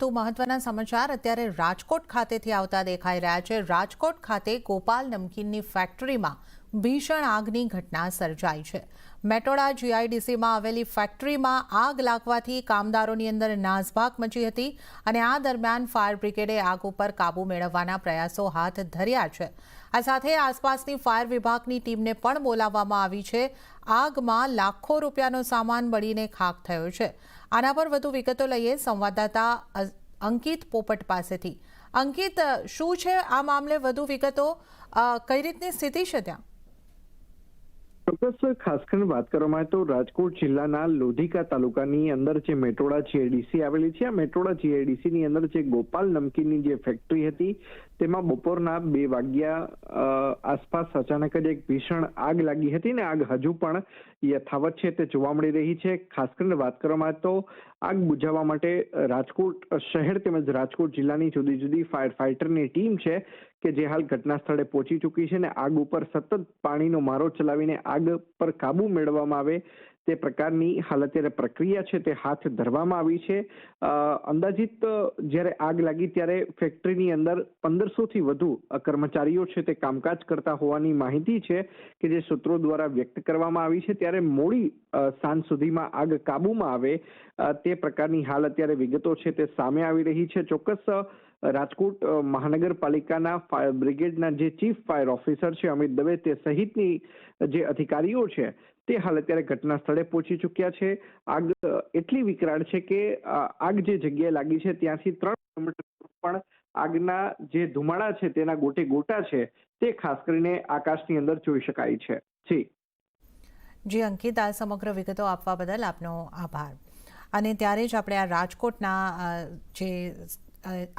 પરંતુ મહત્વના સમાચાર અત્યારે રાજકોટ ખાતેથી આવતા દેખાઈ રહ્યા છે। રાજકોટ ખાતે ગોપાલ નમકીનની ફેક્ટરીમાં ભીષણ આગની ઘટના સર્જાઈ છે। મેટોડા જીઆઈડીસીમાં આવેલી ફેક્ટરીમાં આગ લાગવાથી કામદારોની અંદર નાસભાગ મચી હતી અને આ દરમિયાન ફાયર બ્રિગેડે આગ ઉપર કાબૂ મેળવવાના પ્રયાસો હાથ ધર્યા છે। આ સાથે આસપાસની ફાયર વિભાગની ટીમને પણ બોલાવવામાં આવી છે। આગમાં લાખો રૂપિયાનો સામાન બળીને ખાખ થયો છે। આના પર વધુ વિગતો લઈએ સંવાદદાતા અંકિત પોપટ પાસેથી। અંકિત, શું છે આ મામલે વધુ વિગતો? કઈ રીતની સ્થિતિ છે ત્યાં? ચોક્કસ ખાસ કરીને વાત કરવામાં આવે તો રાજકોટ જિલ્લાના લોધિકા તાલુકાની અંદર જે મેટોડા જીઆઈડીસી આવેલી છે, આ મેટોડા જીઆઈડીસીની અંદર જે ગોપાલ નમકીનની જે ફેક્ટરી હતી તેમાં બપોરના 2 વાગ્યા આસપાસ અચાનક જ એક ભીષણ આગ લાગી હતી ને આગ હજુ પણ યથાવત છે તે જોવા મળી રહી છે। ખાસ કરીને વાત કરવામાં આવે તો આગ બુઝાવવા માટે રાજકોટ શહેર તેમજ રાજકોટ જિલ્લાની જુદી જુદી ફાયર ફાઇટરની ટીમ છે કે જે હાલ ઘટના સ્થળે પહોંચી ચૂકી છે ને આગ ઉપર સતત પાણીનો મારો ચલાવીને આગ પર કાબુ મેળવવામાં આવે તે પ્રકારની હાલ અત્યારે પ્રક્રિયા છે તે હાથ ધરવામાં આવી છે। અંદાજિત જ્યારે આગ લાગી ત્યારે ફેક્ટરીની અંદર 1500થી વધુ કર્મચારીઓ છે તે કામકાજ કરતા હોવાની માહિતી છે કે જે સૂત્રો દ્વારા વ્યક્ત કરવામાં આવી છે। ત્યારે મોડી સાંજ સુધીમાં આગ કાબૂમાં આવે તે પ્રકારની હાલ અત્યારે વિગતો છે તે સામે આવી રહી છે। ચોક્કસ રાજકોટ મહાનગરપાલિકાના ફાયર બ્રિગેડના જે ચીફ ફાયર ઓફિસર છે અમિત દવે તે સહિતની જે અધિકારીઓ છે તે હાલ અત્યારે ઘટના સ્થળે પહોંચી ચૂક્યા છે। આગ એટલી વિકરાળ છે કે આગ જે જગ્યાએ લાગી છે ત્યાંથી 3 કિલોમીટર પણ આગના જે ધુમાડા છે તેના ગોટે ગોટા છે તે ખાસ કરીને આકાશની અંદર જોઈ શકાય છે। જી અંકિત, આ સમગ્ર વિગતો આપવા બદલ આપનો આભાર। અને ત્યારે જ આપણે આ રાજકોટના જે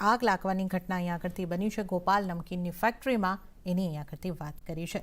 આગ લાગવાની ઘટના અહીંયા આગળથી બની છે ગોપાલ નમકીનની ફેક્ટરીમાં, એની અહીંયા આગળથી વાત કરી છે।